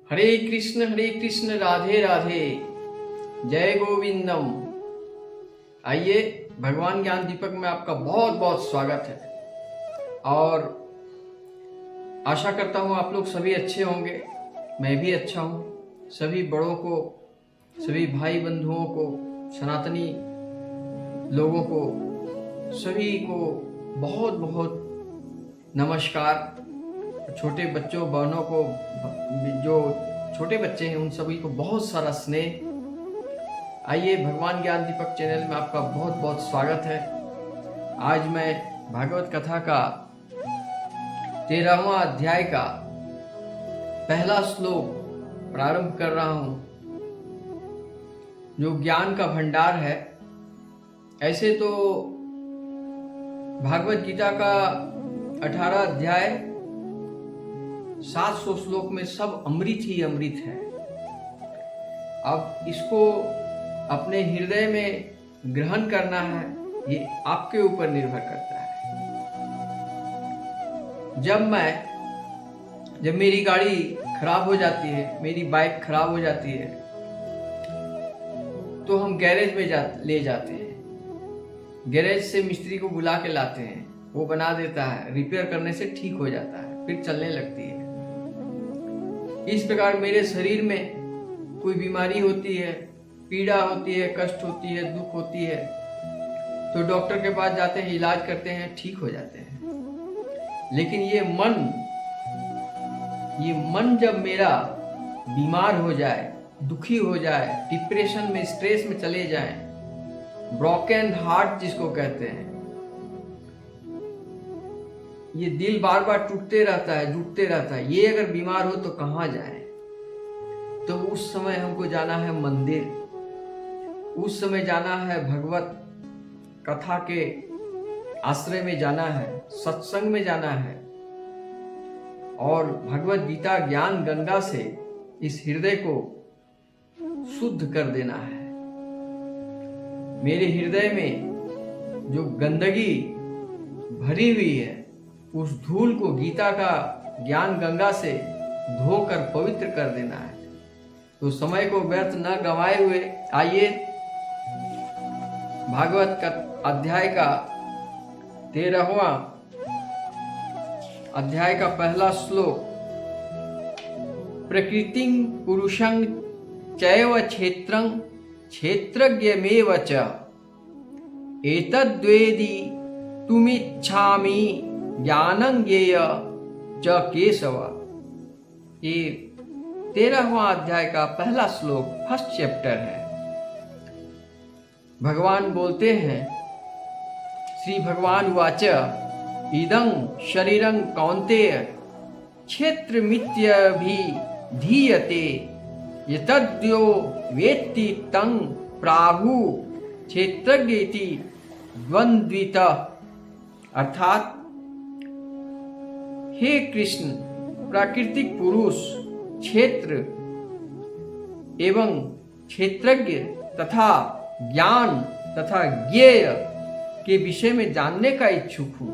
हरे कृष्ण राधे राधे, जय गोविंदम। आइए, भगवान ज्ञान दीपक में आपका बहुत बहुत स्वागत है और आशा करता हूँ आप लोग सभी अच्छे होंगे। मैं भी अच्छा हूँ। सभी बड़ों को, सभी भाई बंधुओं को, सनातनी लोगों को, सभी को बहुत बहुत नमस्कार। छोटे बच्चों, बहनों को, जो छोटे बच्चे हैं उन सभी को बहुत सारा स्नेह। आइए, भगवान ज्ञान दीपक चैनल में आपका बहुत बहुत स्वागत है। आज मैं भागवत कथा का 13वां अध्याय का पहला श्लोक प्रारंभ कर रहा हूं, जो ज्ञान का भंडार है। ऐसे तो भागवत गीता का 18 अध्याय 700 श्लोक में सब अमृत ही अमृत है। अब इसको अपने हृदय में ग्रहण करना है, ये आपके ऊपर निर्भर करता है। जब मेरी गाड़ी खराब हो जाती है, मेरी बाइक खराब हो जाती है, तो हम गैरेज में ले जाते हैं। गैरेज से मिस्त्री को बुला के लाते हैं, वो बना देता है, रिपेयर करने से ठीक हो जाता है, फिर चलने लगती है। इस प्रकार मेरे शरीर में कोई बीमारी होती है, पीड़ा होती है, कष्ट होती है, दुख होती है, तो डॉक्टर के पास जाते हैं, इलाज करते हैं, ठीक हो जाते हैं। लेकिन ये मन जब मेरा बीमार हो जाए, दुखी हो जाए, डिप्रेशन में, स्ट्रेस में चले जाए, ब्रोकन हार्ट जिसको कहते हैं, ये दिल बार बार टूटते रहता है, ये अगर बीमार हो तो कहाँ जाए? तो उस समय हमको जाना है मंदिर, उस समय जाना है भगवत कथा के आश्रय में जाना है, सत्संग में जाना है और भगवत गीता ज्ञान गंगा से इस हृदय को शुद्ध कर देना है। मेरे हृदय में जो गंदगी भरी हुई है, उस धूल को गीता का ज्ञान गंगा से धोकर पवित्र कर देना है। तो समय को व्यर्थ न गंवाए हुए आइए, भागवत का अध्याय का 13वां अध्याय का पहला श्लोक। प्रकृतिं पुरुषं चैव क्षेत्रं क्षेत्रज्ञमेव च एतद्वेदि तुमिच्छामि ज्ञानं ज्ञेय च केशव। ये 13वां अध्याय का पहला श्लोक, फर्स्ट चैप्टर है। भगवान बोलते हैं, श्री भगवान वाच इदं शरीरं कौन्तेय क्षेत्रमित्यभिधीयते यतद्यो वेत्ति तं प्राहु क्षेत्रज्ञेति द्वन्द्वितः। अर्थात, हे कृष्ण, प्राकृतिक पुरुष, क्षेत्र एवं क्षेत्रज्ञ तथा ज्ञान तथा ज्ञेय के विषय में जानने का इच्छुक हूं।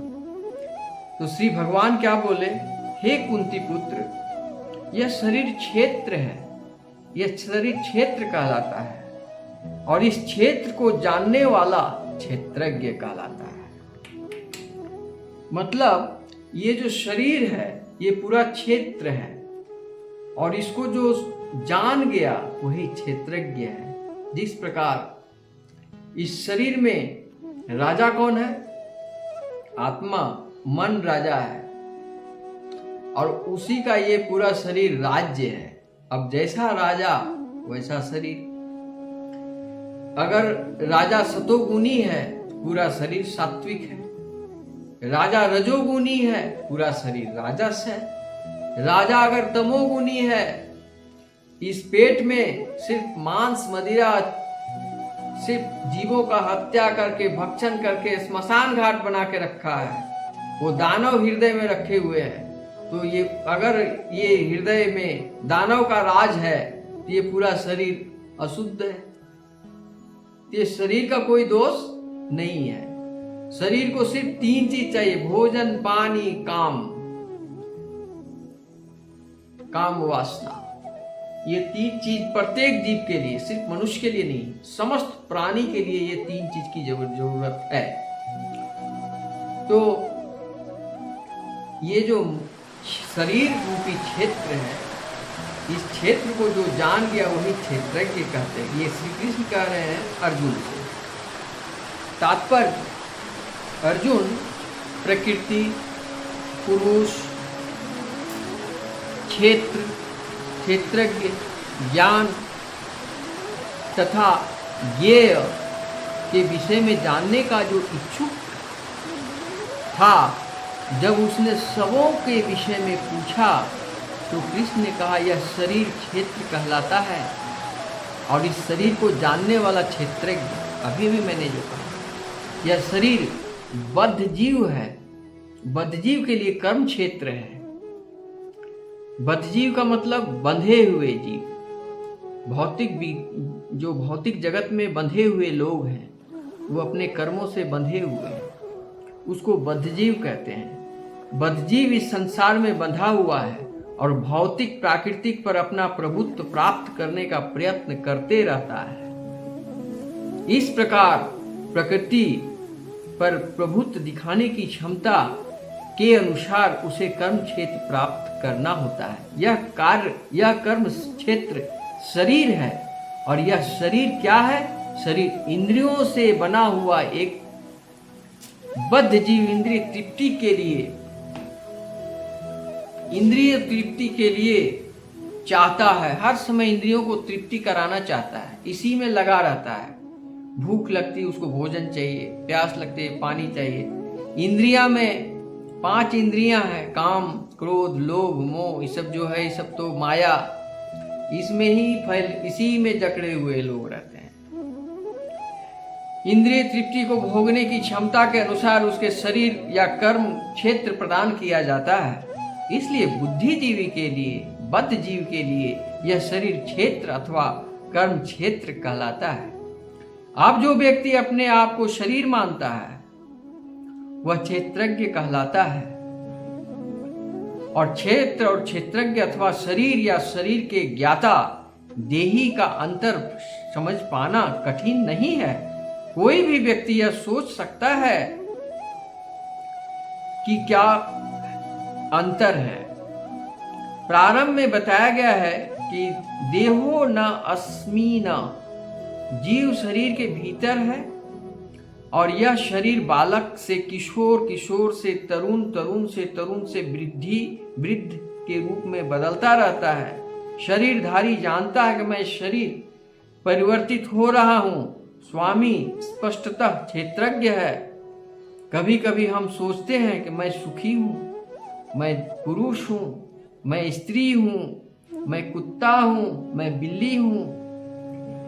तो श्री भगवान क्या बोले? हे कुंती पुत्र, यह शरीर क्षेत्र है, यह शरीर क्षेत्र कहलाता है और इस क्षेत्र को जानने वाला क्षेत्रज्ञ कहलाता है। मतलब ये जो शरीर है, ये पूरा क्षेत्र है और इसको जो जान गया वही क्षेत्रज्ञ है। जिस प्रकार इस शरीर में राजा कौन है? आत्मा, मन राजा है और उसी का ये पूरा शरीर राज्य है। अब जैसा राजा वैसा शरीर। अगर राजा सतोगुणी है, पूरा शरीर सात्विक है। राजा रजोगुणी है, पूरा शरीर राजस है। राजा अगर तमोगुणी है, इस पेट में सिर्फ मांस मदिरा, सिर्फ जीवों का हत्या करके, भक्षण करके स्मशान घाट बना के रखा है, वो दानव हृदय में रखे हुए हैं। तो ये अगर ये हृदय में दानव का राज है तो ये पूरा शरीर अशुद्ध है। ये शरीर का कोई दोष नहीं है। शरीर को सिर्फ 3 चीज चाहिए: भोजन, पानी, काम वासना। ये 3 चीज प्रत्येक जीव के लिए, सिर्फ मनुष्य के लिए नहीं, समस्त प्राणी के लिए ये 3 चीज की जरूरत है। तो ये जो शरीर रूपी क्षेत्र है, इस क्षेत्र को जो जान गया वही क्षेत्रज्ञ कहते हैं। ये श्री कृष्ण कह रहे हैं अर्जुन से। तात्पर्य, अर्जुन प्रकृति, पुरुष, क्षेत्र, क्षेत्रज्ञ, ज्ञान तथा ज्ञेय के विषय में जानने का जो इच्छुक था, जब उसने सबों के विषय में पूछा तो कृष्ण ने कहा यह शरीर क्षेत्र कहलाता है। और इस शरीर को जानने वाला क्षेत्रज्ञ, अभी भी मैंने जो कहा, यह शरीर बद्ध जीव है। बद्ध जीव के लिए कर्म क्षेत्र है। बद्ध जीव का मतलब बंधे हुए जीव। जो भौतिक जगत में बंधे हुए लोग हैं, वो अपने कर्मों से बंधे हुए हैं, उसको बद्ध जीव कहते हैं। बद्ध जीव इस संसार में बंधा हुआ है और भौतिक प्राकृतिक पर अपना प्रभुत्व प्राप्त करने का प्रयत्न करते रहता है। इस प्रकार प्रकृति पर प्रभुत्व दिखाने की क्षमता के अनुसार उसे कर्म क्षेत्र प्राप्त करना होता है। यह कर्म क्षेत्र शरीर है। और यह शरीर क्या है? शरीर इंद्रियों से बना हुआ एक बद्ध जीव इंद्रिय तृप्ति के लिए चाहता है, हर समय इंद्रियों को तृप्ति कराना चाहता है, इसी में लगा रहता है। भूख लगती उसको भोजन चाहिए, प्यास लगती है पानी चाहिए। इंद्रिया में 5 इंद्रियां हैं, काम, क्रोध, लोभ, मोह, ये सब जो है, ये सब तो माया, इसमें ही इसी में जकड़े हुए लोग रहते हैं। इंद्रिय तृप्ति को भोगने की क्षमता के अनुसार उसके शरीर या कर्म क्षेत्र प्रदान किया जाता है। इसलिए बुद्धिजीवी के लिए, बद्ध जीव के लिए यह शरीर क्षेत्र अथवा कर्म क्षेत्र कहलाता है। अब जो व्यक्ति अपने आप को शरीर मानता है वह क्षेत्रज्ञ कहलाता है। और क्षेत्र और क्षेत्रज्ञ अथवा शरीर या शरीर के ज्ञाता देही का अंतर समझ पाना कठिन नहीं है। कोई भी व्यक्ति यह सोच सकता है कि क्या अंतर है। प्रारंभ में बताया गया है कि देहो न अस्मि न, जीव शरीर के भीतर है और यह शरीर बालक से किशोर, किशोर से तरुण, तरुण से तरुण से वृद्ध के रूप में बदलता रहता है। शरीरधारी जानता है कि मैं शरीर परिवर्तित हो रहा हूं। स्वामी स्पष्टतः क्षेत्रज्ञ है। कभी कभी हम सोचते हैं कि मैं सुखी हूं, मैं पुरुष हूं, मैं स्त्री हूं, मैं कुत्ता हूं, मैं बिल्ली हूं।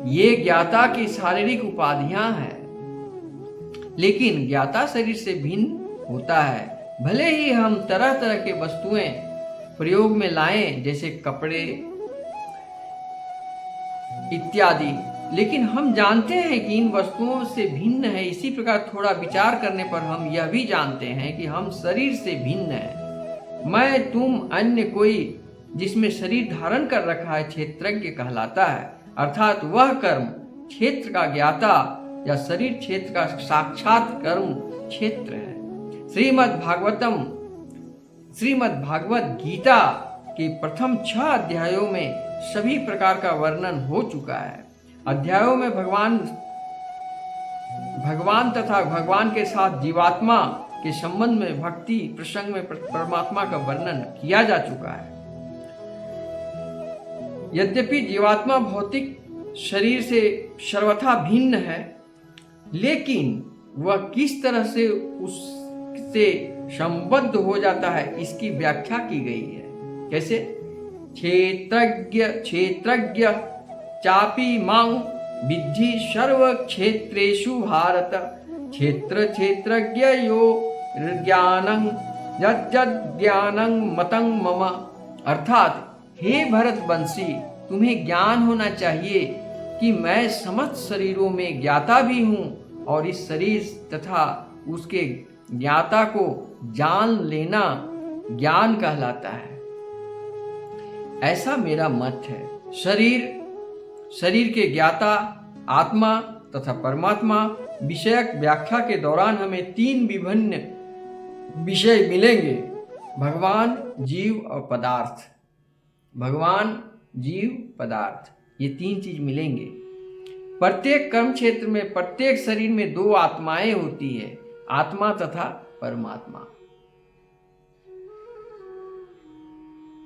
ये ज्ञाता की शारीरिक उपाधियां हैं। लेकिन ज्ञाता शरीर से भिन्न होता है। भले ही हम तरह तरह के वस्तुएं प्रयोग में लाएं, जैसे कपड़े इत्यादि, लेकिन हम जानते हैं कि इन वस्तुओं से भिन्न है। इसी प्रकार थोड़ा विचार करने पर हम यह भी जानते हैं कि हम शरीर से भिन्न हैं। मैं, तुम, अन्य कोई जिसमें शरीर धारण कर रखा है क्षेत्रज्ञ कहलाता है। अर्थात वह कर्म क्षेत्र का ज्ञाता या शरीर क्षेत्र का साक्षात कर्म क्षेत्र है। श्रीमद् भागवत गीता के प्रथम 6 अध्यायों में सभी प्रकार का वर्णन हो चुका है। अध्यायों में भगवान तथा भगवान के साथ जीवात्मा के संबंध में, भक्ति प्रसंग में परमात्मा का वर्णन किया जा चुका है। यद्यपि जीवात्मा भौतिक शरीर से सर्वथा भिन्न है, लेकिन वह किस तरह से उससे संबद्ध हो जाता है इसकी व्याख्या की गई है। कैसे? क्षेत्रज्ञ चापि मां विद्धि सर्व क्षेत्रेषु भारत, क्षेत्र क्षेत्रज्ञयो ज्ञानं यज्ज्ञानं मतं मम। अर्थात हे भरतवंशी, तुम्हें ज्ञान होना चाहिए कि मैं समस्त शरीरों में ज्ञाता भी हूं और इस शरीर तथा उसके ज्ञाता को जान लेना ज्ञान कहलाता है। ऐसा मेरा मत है। शरीर के ज्ञाता आत्मा तथा परमात्मा विषयक व्याख्या के दौरान हमें 3 विभिन्न विषय मिलेंगे: भगवान, जीव और पदार्थ। भगवान, जीव, पदार्थ, ये 3 चीज मिलेंगे। प्रत्येक कर्म क्षेत्र में, प्रत्येक शरीर में 2 आत्माएं होती है, आत्मा तथा परमात्मा।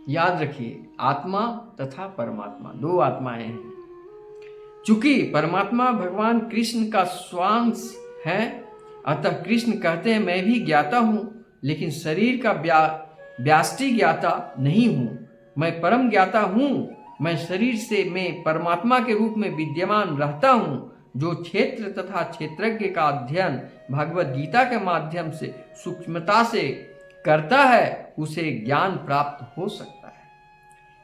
याद रखिए, आत्मा तथा परमात्मा 2 आत्माएं हैं। चूंकि परमात्मा भगवान कृष्ण का स्वांश है, अतः कृष्ण कहते हैं मैं भी ज्ञाता हूं, लेकिन शरीर का व्याष्टि ज्ञाता नहीं हूं। मैं परम ज्ञाता हूं। मैं शरीर से मैं परमात्मा के रूप में विद्यमान रहता हूं। जो क्षेत्र तथा क्षेत्रज्ञ का अध्ययन भगवद गीता के माध्यम से सूक्ष्मता से करता है, उसे ज्ञान प्राप्त हो सकता है।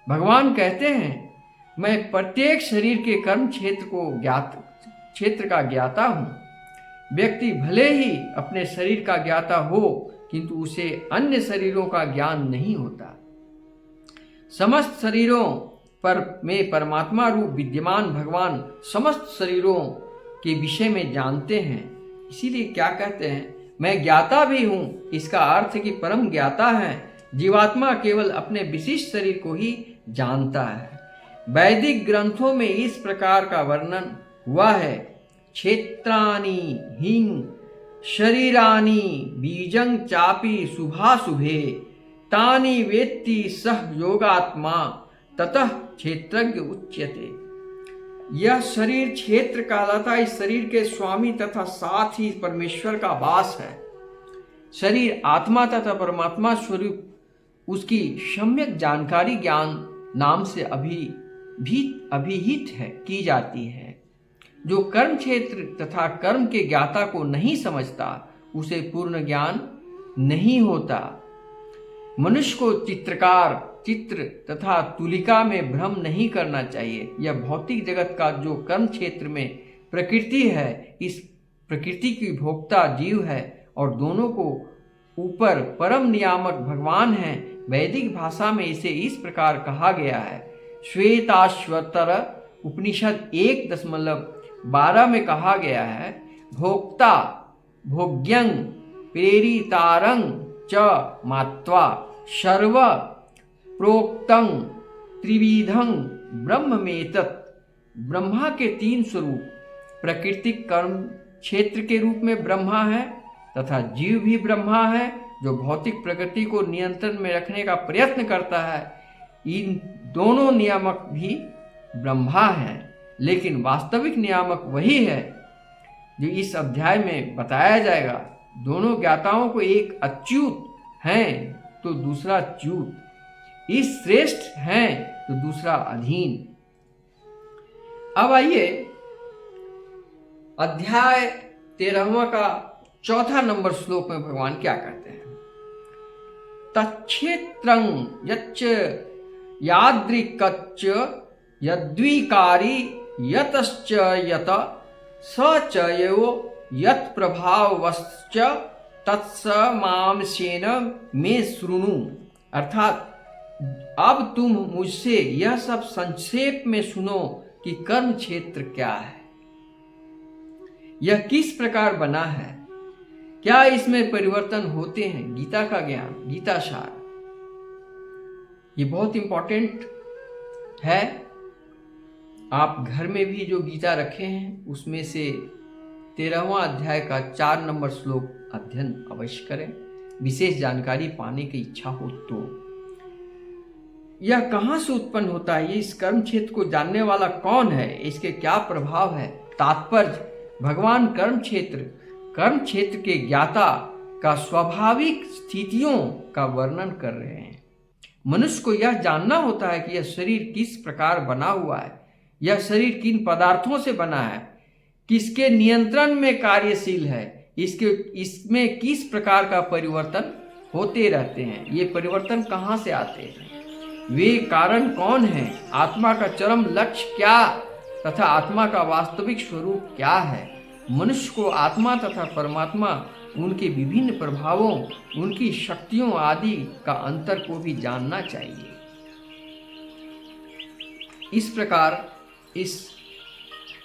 भगवान कहते हैं मैं प्रत्येक शरीर के कर्म क्षेत्र का ज्ञाता हूं। व्यक्ति भले ही अपने शरीर का ज्ञाता हो, किंतु उसे अन्य शरीरों का ज्ञान नहीं होता। समस्त शरीरों पर में परमात्मा रूप विद्यमान भगवान समस्त शरीरों के विषय में जानते हैं। इसीलिए क्या कहते हैं, मैं ज्ञाता भी हूं। इसका अर्थ कि परम ज्ञाता है। जीवात्मा केवल अपने विशिष्ट शरीर को ही जानता है। वैदिक ग्रंथों में इस प्रकार का वर्णन हुआ है: क्षेत्राणि हिंग शरीराणि बीजं चापि शुभाशुभे तानि वेत्ति सह योगात्मा ततः क्षेत्रज्ञ उच्यते। यह शरीर क्षेत्र कहलाता है। इस शरीर के स्वामी तथा साथ ही परमेश्वर का वास है। शरीर आत्मा तथा परमात्मा स्वरूप उसकी सम्यक जानकारी ज्ञान नाम से अभिहित है की जाती है। जो कर्म क्षेत्र तथा कर्म के ज्ञाता को नहीं समझता, उसे पूर्ण ज्ञान नहीं होता। मनुष्य को चित्र तथा तुलिका में भ्रम नहीं करना चाहिए। यह भौतिक जगत का जो कर्म क्षेत्र में प्रकृति है, इस प्रकृति की भोक्ता जीव है और दोनों को ऊपर परम नियामक भगवान है। वैदिक भाषा में इसे इस प्रकार कहा गया है। श्वेताश्वतर उपनिषद 1.12 में कहा गया है: भोक्ता भोग्यं प्रेरितारं च मात्वा सर्व प्रोक्तं त्रिविधं ब्रह्ममेतत्। ब्रह्मा के 3 स्वरूप प्राकृतिक कर्म क्षेत्र के रूप में ब्रह्मा है तथा जीव भी ब्रह्मा है, जो भौतिक प्रकृति को नियंत्रण में रखने का प्रयत्न करता है। इन दोनों नियामक भी ब्रह्मा है, लेकिन वास्तविक नियामक वही है जो इस अध्याय में बताया जाएगा। दोनों ज्ञाताओं को एक अच्युत हैं तो दूसरा च्युत, इस श्रेष्ठ हैं तो दूसरा अधीन। अब आइए अध्याय 13वां का 4 नंबर श्लोक में भगवान क्या कहते हैं: तच्छेत्रं यच्च यादृक्कच्च यद्विकारी यतश्च यत स च एव यत् प्रभावश्च तत्समांशेन मे शृणु। अर्थात अब तुम मुझसे यह सब संक्षेप में सुनो कि कर्म क्षेत्र क्या है, यह किस प्रकार बना है, क्या इसमें परिवर्तन होते हैं। गीता का ज्ञान, गीता सार, ये बहुत इंपॉर्टेंट है। आप घर में भी जो गीता रखे हैं उसमें से 13वां अध्याय का 4 नंबर श्लोक अध्ययन अवश्य करें, विशेष जानकारी पाने की इच्छा हो तो। यह कहां से उत्पन्न होता है, इस कर्म क्षेत्र को जानने वाला कौन है, इसके क्या प्रभाव है। तात्पर्य, भगवान कर्म क्षेत्र के ज्ञाता का स्वाभाविक स्थितियों का वर्णन कर रहे हैं। मनुष्य को यह जानना होता है कि यह शरीर किस प्रकार बना हुआ है, यह शरीर किन पदार्थों से बना है, किसके नियंत्रण में कार्यशील है, इसमें किस प्रकार का परिवर्तन होते रहते हैं, ये परिवर्तन कहाँ से आते हैं, वे कारण कौन हैं, आत्मा का चरम लक्ष्य क्या तथा आत्मा का वास्तविक स्वरूप क्या है। मनुष्य को आत्मा तथा परमात्मा, उनके विभिन्न प्रभावों, उनकी शक्तियों आदि का अंतर को भी जानना चाहिए। इस प्रकार इस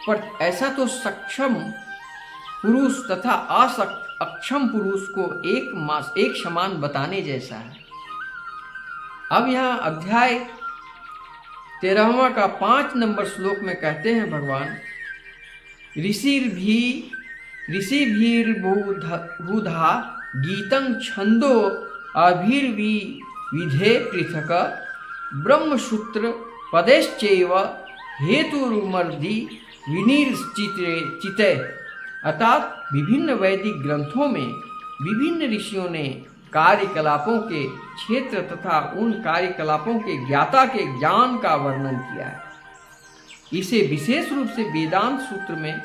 पर ऐसा तो सक्षम पुरुष तथा अक्षम पुरुष को एक समान बताने जैसा है। अब यहाँ अध्याय 13वां का 5 नंबर श्लोक में कहते हैं भगवान, ऋषिभिर्बुधा गीतं छंदो अभिर्विधे पृथक ब्रह्मसूत्र पदेश्चैव हेतुर्मर्दि विनिर्चिते। अर्थात विभिन्न वैदिक ग्रंथों में विभिन्न ऋषियों ने कार्यकलापों के क्षेत्र तथा उन कार्यकलापों के ज्ञाता के ज्ञान का वर्णन किया है। इसे विशेष रूप से वेदांत सूत्र में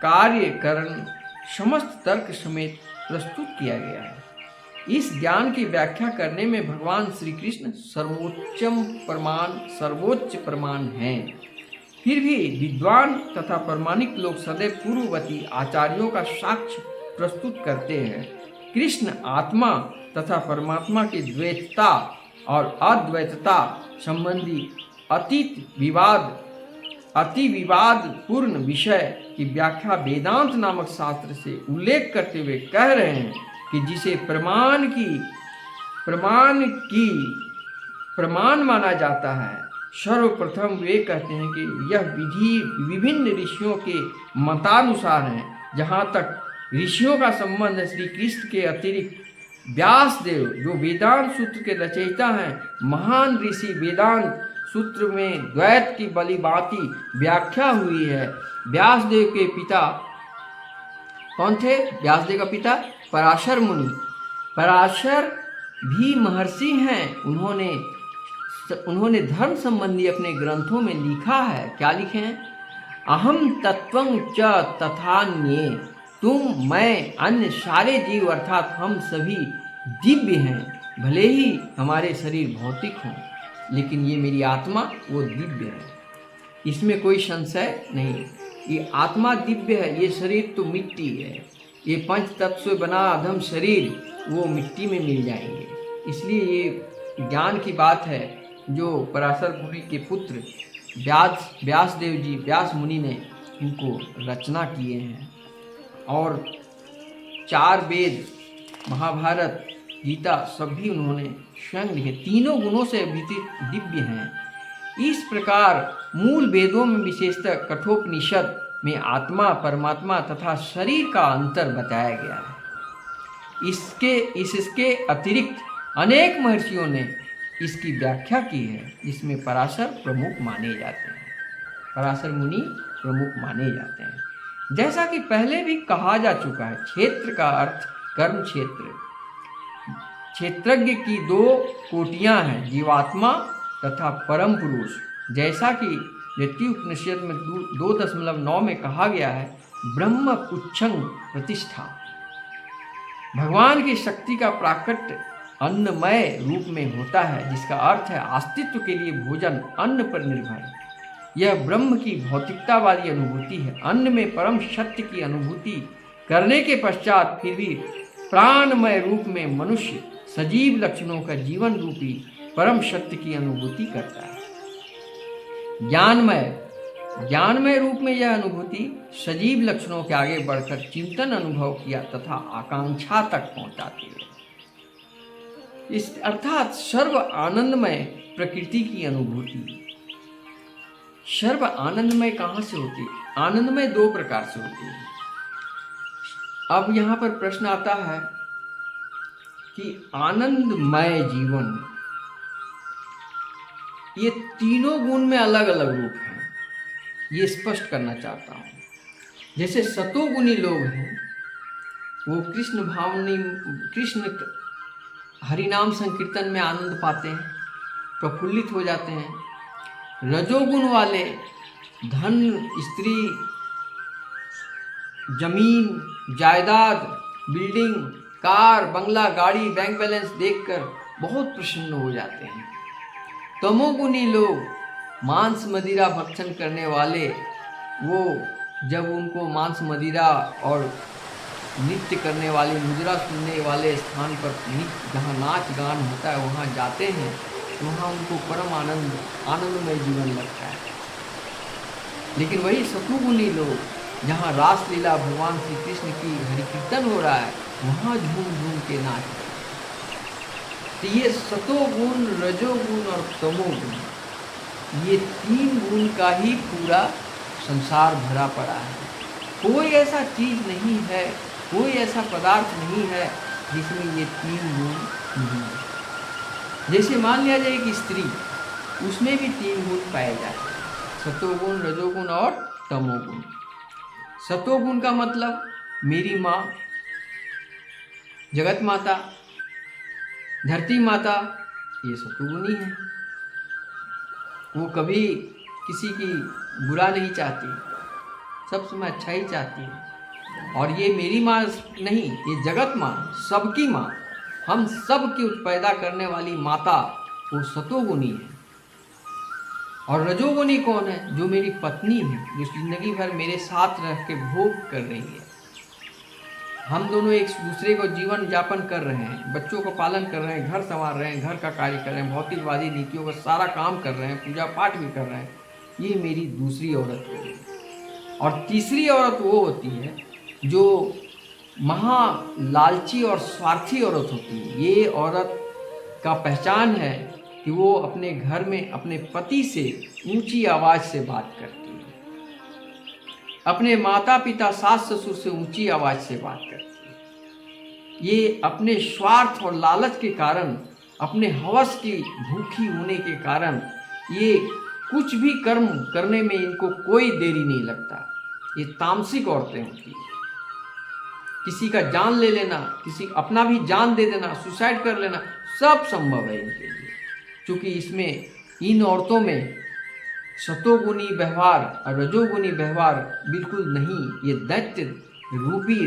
कार्यकरण समस्त तर्क समेत प्रस्तुत किया गया है। इस ज्ञान की व्याख्या करने में भगवान श्री कृष्ण सर्वोच्च प्रमाण हैं। फिर भी विद्वान तथा प्रमाणिक लोग सदैव पूर्ववर्ती आचार्यों का साक्ष्य प्रस्तुत करते हैं। कृष्ण आत्मा तथा परमात्मा की द्वैतता और अद्वैतता संबंधी अति विवाद पूर्ण विषय की व्याख्या वेदांत नामक शास्त्र से उल्लेख करते हुए कह रहे हैं कि जिसे प्रमाण माना जाता है, सर्वप्रथम वे कहते हैं कि यह विधि विभिन्न ऋषियों के मतानुसार है। जहाँ तक ऋषियों का संबंध श्री कृष्ण के अतिरिक्त व्यासदेव जो वेदांत सूत्र के रचयिता हैं, महान ऋषि वेदांत सूत्र में द्वैत की बलिभांति व्याख्या हुई है। व्यासदेव के पिता कौन थे? व्यासदेव का पिता पराशर मुनि। पराशर भी महर्षि हैं। उन्होंने धर्म संबंधी अपने ग्रंथों में लिखा है। क्या लिखे हैं? अहम तत्वं च तथान्ये, तुम, मैं, अन्य सारे जीव अर्थात हम सभी दिव्य हैं। भले ही हमारे शरीर भौतिक हों, लेकिन ये मेरी आत्मा वो दिव्य है, इसमें कोई संशय नहीं। ये आत्मा दिव्य है, ये शरीर तो मिट्टी है। ये 5 तत्व से बना अधम शरीर वो मिट्टी में मिल जाएंगे। इसलिए ये ज्ञान की बात है जो पराशर मुनि के पुत्र व्यासदेव जी, व्यास मुनि ने इनको रचना किए हैं। और 4 वेद, महाभारत, गीता सभी उन्होंने स्वयं लिखे। तीनों गुणों से अभिहित दिव्य हैं। इस प्रकार मूल वेदों में विशेषतः कठोपनिषद में आत्मा, परमात्मा तथा शरीर का अंतर बताया गया है। इसके अतिरिक्त अनेक महर्षियों ने इसकी व्याख्या की है, जिसमें पराशर प्रमुख माने जाते हैं। पराशर मुनि प्रमुख माने जाते हैं। जैसा कि पहले भी कहा जा चुका है, क्षेत्र का अर्थ कर्म क्षेत्र। क्षेत्रज्ञ की 2 कोटियां हैं, जीवात्मा तथा परम पुरुष। जैसा कि यति उपनिषद में 2.9 में कहा गया है, ब्रह्म पुच्छं प्रतिष्ठा। भगवान की शक्ति का प्राकट्य अन्नमय रूप में होता है, जिसका अर्थ है अस्तित्व के लिए भोजन अन्न पर निर्भर। यह ब्रह्म की भौतिकता वाली अनुभूति है। अन्न में परम सत्य की अनुभूति करने के पश्चात फिर भी प्राणमय रूप में मनुष्य सजीव लक्षणों का जीवन रूपी परम सत्य की अनुभूति करता है। ज्ञानमय रूप में यह अनुभूति सजीव लक्षणों के आगे बढ़कर चिंतन अनुभव किया तथा आकांक्षा तक पहुंचाती है। इस अर्थात सर्व आनंदमय प्रकृति की अनुभूति। सर्व आनंदमय कहाँ से होती है? आनंदमय 2 प्रकार से होती है। अब यहाँ पर प्रश्न आता है कि आनंदमय जीवन, ये तीनों गुण में अलग अलग रूप हैं, ये स्पष्ट करना चाहता हूँ। जैसे सतोगुणी लोग हैं, वो कृष्ण हरिनाम संकीर्तन में आनंद पाते हैं, प्रफुल्लित हो जाते हैं। रजोगुण वाले धन, स्त्री, जमीन, जायदाद, बिल्डिंग, कार, बंगला, गाड़ी, बैंक बैलेंस देखकर बहुत प्रसन्न हो जाते हैं। तमोगुणी लोग, मांस मदिरा भक्षण करने वाले, वो जब उनको मांस मदिरा और नृत्य करने वाले, मुद्रा सुनने वाले स्थान पर जहाँ नाच गान होता है वहाँ जाते हैं, तो वहाँ उनको परम आनंदमय जीवन लगता है। लेकिन वही सतोगुणी लोग, जहाँ रासलीला भगवान श्री कृष्ण की हरि कीर्तन हो रहा है, वहाँ झूम झूम के नाच रहे हैं। तो ये सतोगुण, रजोगुण और तमोगुण, ये 3 गुण का ही पूरा संसार भरा पड़ा है। कोई ऐसा चीज नहीं है, कोई ऐसा पदार्थ नहीं है जिसमें ये 3 गुण नहीं है। जैसे मान लिया जाए कि स्त्री, उसमें भी 3 गुण पाए जाते हैं, सतोगुण, रजोगुण और तमोगुण। सतोगुण का मतलब मेरी माँ, जगत माता, धरती माता, ये सतोगुणी है। वो कभी किसी की बुरा नहीं चाहती, सब समय अच्छा ही चाहती है। और ये मेरी माँ नहीं, ये जगत माँ, सबकी माँ, हम सब की पैदा करने वाली माता, वो सतोगुणी है। और रजोगुणी कौन है? जो मेरी पत्नी है, जो जिंदगी भर मेरे साथ रह के भोग कर रही है। हम दोनों एक दूसरे को जीवन यापन कर रहे हैं, बच्चों को पालन कर रहे हैं, घर संवार रहे हैं, घर का कार्य कर रहे हैं, भौतिकवादी नीतियों का सारा काम कर रहे हैं, पूजा पाठ भी कर रहे हैं। ये मेरी दूसरी औरत होगी। और तीसरी औरत वो होती है जो महा लालची और स्वार्थी औरत होती है। ये औरत का पहचान है कि वो अपने घर में अपने पति से ऊंची आवाज से बात करती है, अपने माता पिता, सास ससुर से ऊंची आवाज से बात करती है। ये अपने स्वार्थ और लालच के कारण, अपने हवस की भूखी होने के कारण, ये कुछ भी कर्म करने में इनको कोई देरी नहीं लगता। ये तामसिक औरतें होती हैं। किसी का जान ले लेना, किसी अपना भी जान दे देना, सुसाइड कर लेना, सब संभव है इनके लिए। क्योंकि इसमें, इन औरतों में सतोगुणी व्यवहार और रजोगुणी व्यवहार बिल्कुल नहीं। ये दैत्य रूपी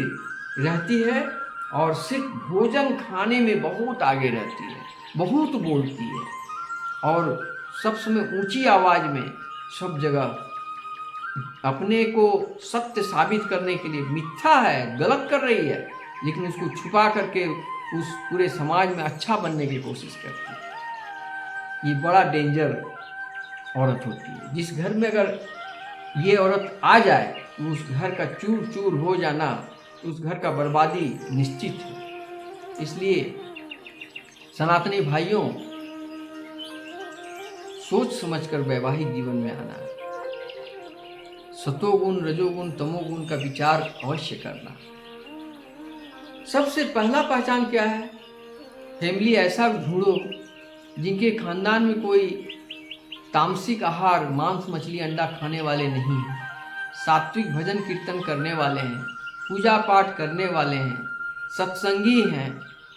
रहती है और सिर्फ भोजन खाने में बहुत आगे रहती है, बहुत बोलती है और सब समय ऊंची आवाज में सब जगह अपने को सत्य साबित करने के लिए, मिथ्या है, गलत कर रही है, लेकिन उसको छुपा करके उस पूरे समाज में अच्छा बनने की कोशिश करती है। ये बड़ा डेंजर औरत होती है। जिस घर में अगर ये औरत आ जाए, उस घर का चूर चूर हो जाना, उस घर का बर्बादी निश्चित है। इसलिए सनातनी भाइयों, सोच समझकर वैवाहिक जीवन में आना, सतोगुण, रजोगुण, तमोगुण का विचार अवश्य करना। सबसे पहला पहचान क्या है? फैमिली ऐसा ढूंढो जिनके खानदान में कोई तामसिक आहार, मांस, मछली, अंडा खाने वाले नहीं हैं, सात्विक भजन कीर्तन करने वाले हैं, पूजा पाठ करने वाले हैं, सत्संगी हैं।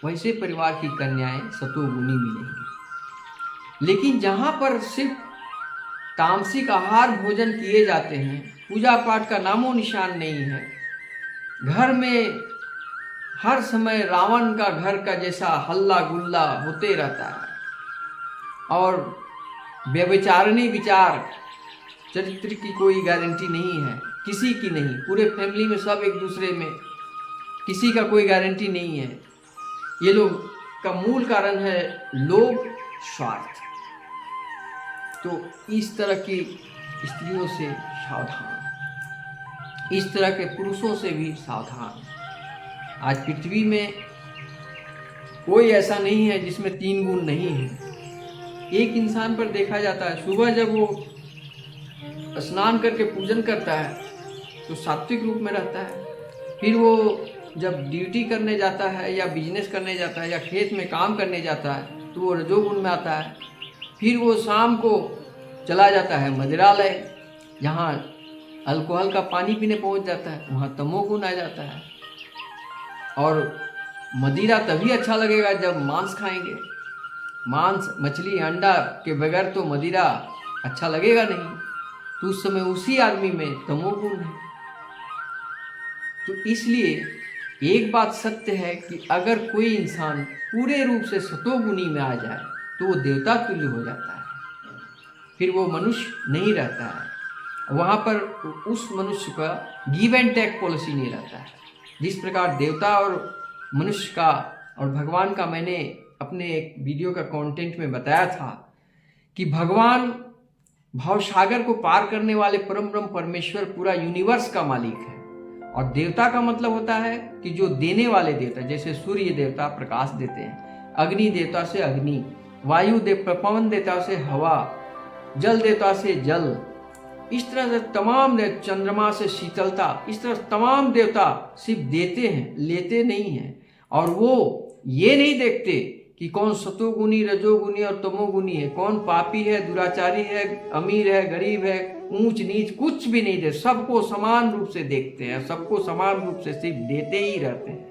वैसे परिवार की कन्याएं सतोगुणी मिलेंगी। लेकिन जहाँ पर सिर्फ तामसिक आहार भोजन किए जाते हैं, पूजा पाठ का नामो निशान नहीं है, घर में हर समय रावण का घर का जैसा हल्ला गुल्ला होते रहता है और व्यभिचारिणी विचार, चरित्र की कोई गारंटी नहीं है, किसी की नहीं। पूरे फैमिली में सब एक दूसरे में, किसी का कोई गारंटी नहीं है। ये लोग का मूल कारण है लोभ, स्वार्थ। तो इस तरह की स्त्रियों से सावधान, इस तरह के पुरुषों से भी सावधान। आज पृथ्वी में कोई ऐसा नहीं है जिसमें 3 गुण नहीं है। एक इंसान पर देखा जाता है, सुबह जब वो स्नान करके पूजन करता है तो सात्विक रूप में रहता है। फिर वो जब ड्यूटी करने जाता है या बिजनेस करने जाता है या खेत में काम करने जाता है तो वो रजोगुण में आता है। फिर वो शाम को चला जाता है मदिरालय, जहाँ अल्कोहल का पानी पीने पहुँच जाता है, वहाँ तमोगुण आ जाता है। और मदिरा तभी अच्छा लगेगा जब मांस खाएंगे। मांस, मछली, अंडा के बगैर तो मदिरा अच्छा लगेगा नहीं। तो उस समय उसी आदमी में तमोगुण है। तो इसलिए एक बात सत्य है कि अगर कोई इंसान पूरे रूप से सतोगुणी में आ जाए तो वो देवता तुल्य हो जाता है, फिर वो मनुष्य नहीं रहता है। वहाँ पर उस मनुष्य का गिव एंड टेक पॉलिसी नहीं रहता है। जिस प्रकार देवता और मनुष्य का और भगवान का मैंने अपने एक वीडियो का कंटेंट में बताया था कि भगवान भाव सागर को पार करने वाले परम ब्रह्म परमेश्वर पूरा यूनिवर्स का मालिक है। और देवता का मतलब होता है कि जो देने वाले देवता, जैसे सूर्य देवता प्रकाश देते हैं, अग्नि देवता से अग्नि, वायु पवन देवता से हवा, जल देवता से जल, इस तरह से तमाम चंद्रमा से शीतलता, इस तरह तमाम देवता सिर्फ देते हैं, लेते नहीं हैं। और वो ये नहीं देखते कि कौन सतोगुनी, रजोगुनी और तमोगुनी है, कौन पापी है, दुराचारी है, अमीर है, गरीब है, ऊंच नीच, कुछ भी नहीं दे, सबको समान रूप से देखते हैं, सबको समान रूप से सिर्फ देते ही रहते हैं।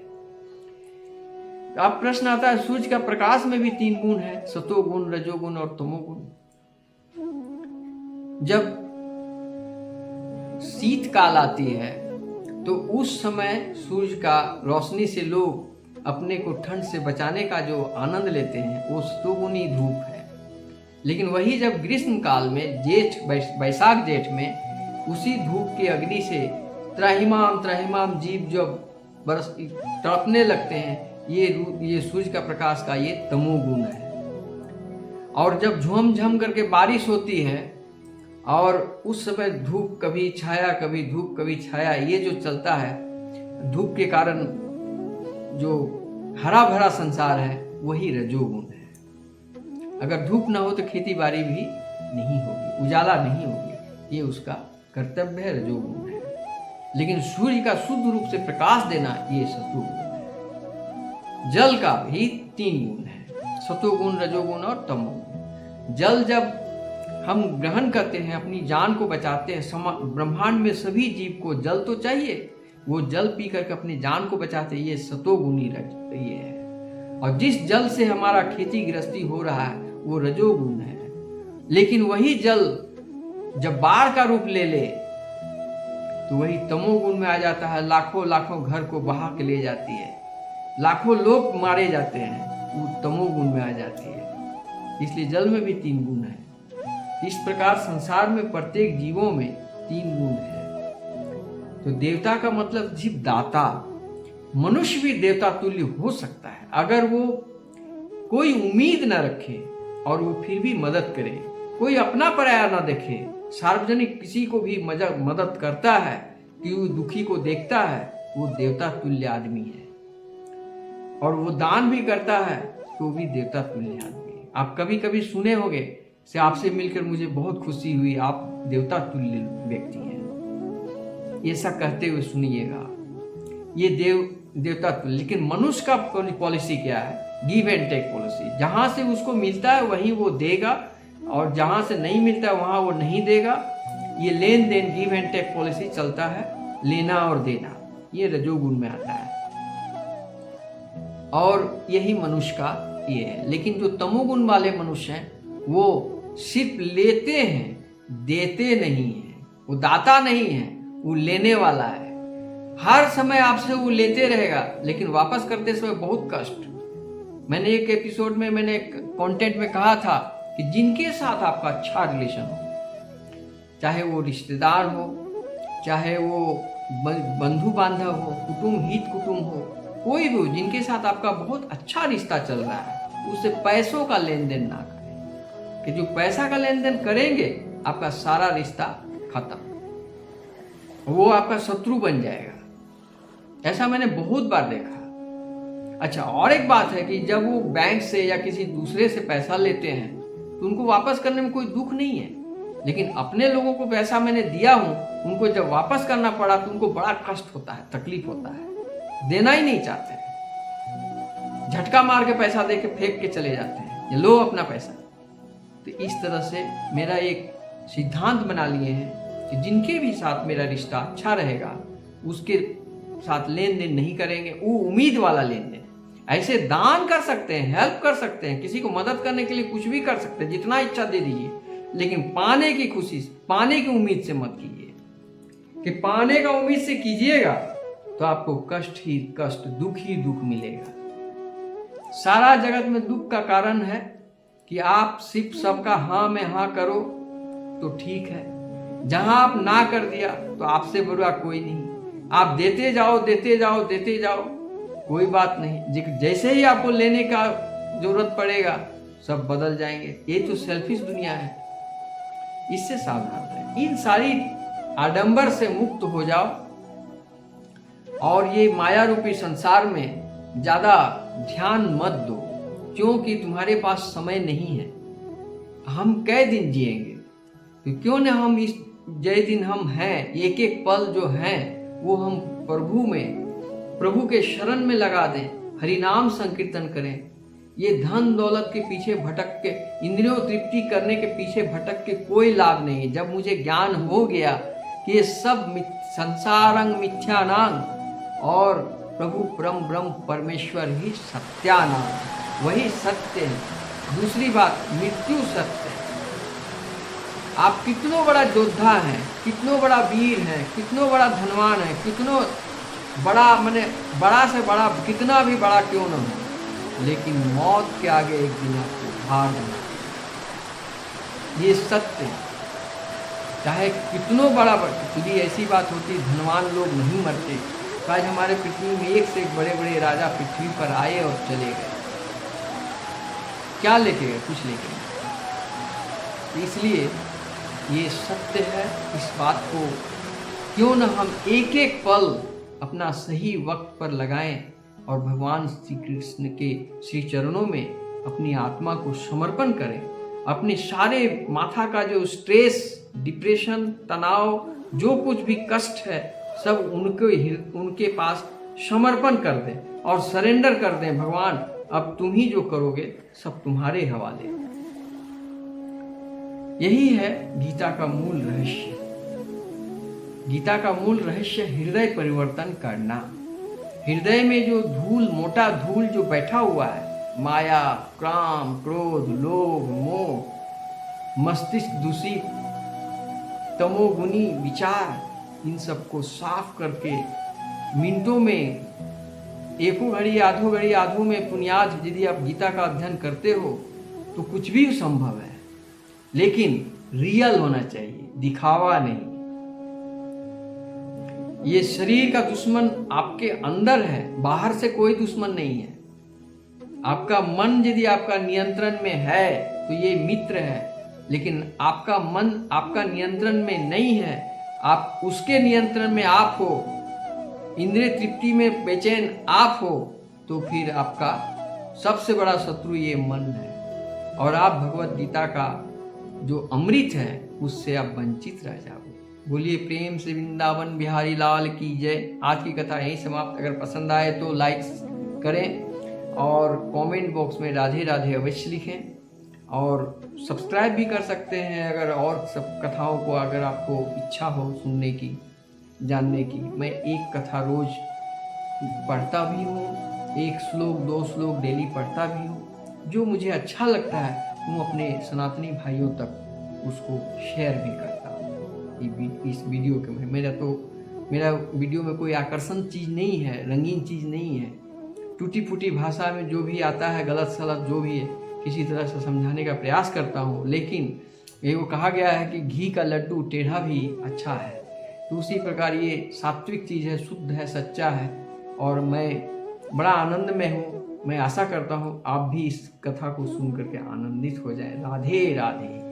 अब प्रश्न आता है, सूर्य का प्रकाश में भी 3 गुण है, सतोगुण, रजोगुण और तमोगुण। जब शीतकाल आती है तो उस समय सूर्य का रोशनी से लोग अपने को ठंड से बचाने का जो आनंद लेते हैं वो सतोगुनी धूप है। लेकिन वही जब ग्रीष्म काल में जेठ, बैसाख जेठ में उसी धूप की अग्नि से त्राहिमाम त्राहिमाम जीव जब बरस तड़पने लगते हैं, ये सूर्य का प्रकाश का ये तमोगुण है। और जब झुम करके बारिश होती है और उस समय धूप कभी छाया, कभी धूप कभी छाया, ये जो चलता है, धूप के कारण जो हरा भरा संसार है वही रजोगुण है। अगर धूप ना हो तो खेती बाड़ी भी नहीं होगी, उजाला नहीं होगी, ये उसका कर्तव्य है, रजोगुण है। लेकिन सूर्य का शुद्ध रूप से प्रकाश देना ये सतोगुण है। जल का भी 3 गुण है, सतोगुण, रजोगुण और तमोगुण। जल जब हम ग्रहण करते हैं, अपनी जान को बचाते हैं, ब्रह्मांड में सभी जीव को जल तो चाहिए, वो जल पी करके अपनी जान को बचाते हैं, ये सतोगुणी ये है। और जिस जल से हमारा खेती गृहस्थी हो रहा है वो रजोगुण है। लेकिन वही जल जब बाढ़ का रूप ले ले तो वही तमोगुण में आ जाता है, लाखों लाखों घर को बहा के ले जाती है, लाखों लोग मारे जाते हैं, वो तमोगुण में आ जाती है। इसलिए जल में भी 3 गुण है। इस प्रकार संसार में प्रत्येक जीवों में 3 गुण है। तो देवता का मतलब जीव दाता। मनुष्य भी देवता तुल्य हो सकता है अगर वो कोई उम्मीद न रखे और वो फिर भी मदद करे, कोई अपना पराया न देखे, सार्वजनिक किसी को भी मदद करता है, कि वो दुखी को देखता है, वो देवता तुल्य आदमी है। और वो दान भी करता है तो भी देवता तुल्य आदमी है। आप कभी कभी सुने होंगे से आपसे मिलकर मुझे बहुत खुशी हुई, आप देवता तुल्य व्यक्ति हैं, ऐसा कहते हुए सुनिएगा, ये देवता तुल्य। लेकिन मनुष्य का पॉलिसी क्या है? Give and take policy. जहां से उसको मिलता है वहीं वो देगा और जहां से नहीं मिलता है वहां वो नहीं देगा। ये लेन देन, गिव एंड टेक पॉलिसी चलता है, लेना और देना, ये रजोगुण में आता है। और यही मनुष्य का ये है। लेकिन जो तमोगुण वाले मनुष्य हैं वो सिर्फ लेते हैं, देते नहीं हैं। वो दाता नहीं है, वो लेने वाला है। हर समय आपसे वो लेते रहेगा, लेकिन वापस करते समय बहुत कष्ट। मैंने एक एपिसोड में, मैंने एक कंटेंट में कहा था कि जिनके साथ आपका अच्छा रिलेशन हो, चाहे वो रिश्तेदार हो, चाहे वो बंधु बांधव हो, कुटुंब हित कुटुंब हो, कोई भी हो, जिनके साथ आपका बहुत अच्छा रिश्ता चल रहा है, उससे पैसों का लेन देन ना करें। कि जो पैसा का लेन देन करेंगे आपका सारा रिश्ता खत्म, वो आपका शत्रु बन जाएगा। ऐसा मैंने बहुत बार देखा। अच्छा, और एक बात है कि जब वो बैंक से या किसी दूसरे से पैसा लेते हैं तो उनको वापस करने में कोई दुख नहीं है। लेकिन अपने लोगों को पैसा मैंने दिया हूं, उनको जब वापस करना पड़ा तो उनको बड़ा कष्ट होता है, तकलीफ होता है, देना ही नहीं चाहते हैं, झटका मार के पैसा दे के फेंक के चले जाते हैं, ये लो अपना पैसा। तो इस तरह से मेरा एक सिद्धांत बना लिए हैं कि जिनके भी साथ मेरा रिश्ता अच्छा रहेगा उसके साथ लेन देन नहीं करेंगे, वो उम्मीद वाला लेन देन। ऐसे दान कर सकते हैं, हेल्प कर सकते हैं, किसी को मदद करने के लिए कुछ भी कर सकते हैं, जितना इच्छा दे दीजिए, लेकिन पाने की खुशी, पाने की उम्मीद से मत कीजिए। कि पाने का उम्मीद से कीजिएगा तो आपको कष्ट ही कष्ट, दुख ही दुख मिलेगा। सारा जगत में दुख का कारण है कि आप सिर्फ सबका हाँ में हाँ करो तो ठीक है, जहां आप ना कर दिया तो आपसे बुरा कोई नहीं। आप देते जाओ देते जाओ देते जाओ, कोई बात नहीं। जैसे ही आपको लेने का जरूरत पड़ेगा सब बदल जाएंगे। ये तो सेल्फिश दुनिया है। इससे सावधान रहें। इन सारी आडंबर से मुक्त हो जाओ और ये माया रूपी संसार में ज्यादा ध्यान मत दो, क्योंकि तुम्हारे पास समय नहीं है। हम कै दिन जिएंगे, तो क्यों न हम इस जय दिन हम हैं, एक एक पल जो हैं वो हम प्रभु के शरण में लगा दें, हरि नाम संकीर्तन करें। ये धन दौलत के पीछे भटक के, इंद्रियों तृप्ति करने के पीछे भटक के कोई लाभ नहीं है। जब मुझे ज्ञान हो गया कि ये सब संसारंग मिथ्यानांग और प्रभु ब्रह्म परमेश्वर ही सत्यानांग, वही सत्य है। दूसरी बात, मृत्यु सत्य है। आप कितनो बड़ा योद्धा हैं, कितनो बड़ा वीर हैं, कितनो बड़ा धनवान है, कितनो बड़ा माने बड़ा से बड़ा, कितना भी बड़ा क्यों न हो, लेकिन मौत के आगे एक दिन आपको हार जाना, ये सत्य है। चाहे कितनो बड़ा खुदी ऐसी बात होती, धनवान लोग नहीं मरते। आज हमारे पृथ्वी में एक से एक बड़े बड़े राजा पृथ्वी पर आए और चले गए, क्या लेके गए? कुछ लेके गए। इसलिए ये सत्य है। इस बात को क्यों न हम एक एक पल अपना सही वक्त पर लगाएं और भगवान श्री कृष्ण के श्री चरणों में अपनी आत्मा को समर्पण करें। अपने सारे माथा का जो स्ट्रेस, डिप्रेशन, तनाव, जो कुछ भी कष्ट है, सब उनके पास समर्पण कर दें और सरेंडर कर दें। भगवान अब तुम ही जो करोगे, सब तुम्हारे हवाले। यही है गीता का मूल रहस्य। गीता का मूल रहस्य हृदय परिवर्तन करना। हृदय में जो धूल, मोटा धूल जो बैठा हुआ है, माया, काम, क्रोध, लोभ, मोह, मस्तिष्क दूषित, तमोगुनी विचार, इन सबको साफ करके मिनटों में, एको घड़ी आधो में पुण्याद यदि आप गीता का अध्ययन करते हो तो कुछ भी संभव है, लेकिन रियल होना चाहिए, दिखावा नहीं। ये शरीर का दुश्मन आपके अंदर है, बाहर से कोई दुश्मन नहीं है। आपका मन यदि आपका नियंत्रण में है तो ये मित्र है, लेकिन आपका मन आपका नियंत्रण में नहीं है, आप उसके नियंत्रण में आप हो, इंद्रिय तृप्ति में बेचैन आप हो, तो फिर आपका सबसे बड़ा शत्रु ये मन है और आप भगवत गीता का जो अमृत है उससे आप वंचित रह जाओगे। बोलिए प्रेम से वृंदावन बिहारी लाल की जय। आज की कथा यहीं समाप्त। अगर पसंद आए तो लाइक करें और कमेंट बॉक्स में राधे राधे अवश्य लिखें और सब्सक्राइब भी कर सकते हैं अगर और सब कथाओं को अगर आपको इच्छा हो सुनने की, जानने की। मैं एक कथा रोज पढ़ता भी हूँ, एक श्लोक 2 श्लोक डेली पढ़ता भी हूँ। जो मुझे अच्छा लगता है वो अपने सनातनी भाइयों तक उसको शेयर भी करता हूँ। इस वीडियो के मेरा वीडियो में कोई आकर्षण चीज़ नहीं है, रंगीन चीज़ नहीं है। टूटी फूटी भाषा में जो भी आता है, गलत सलत जो भी है, किसी तरह से समझाने का प्रयास करता हूँ। लेकिन ये वो कहा गया है कि घी का लड्डू टेढ़ा भी अच्छा है, तो उसी प्रकार ये सात्विक चीज़ है, शुद्ध है, सच्चा है और मैं बड़ा आनंद में हूँ। मैं आशा करता हूँ आप भी इस कथा को सुन करके आनंदित हो जाए। राधे राधे।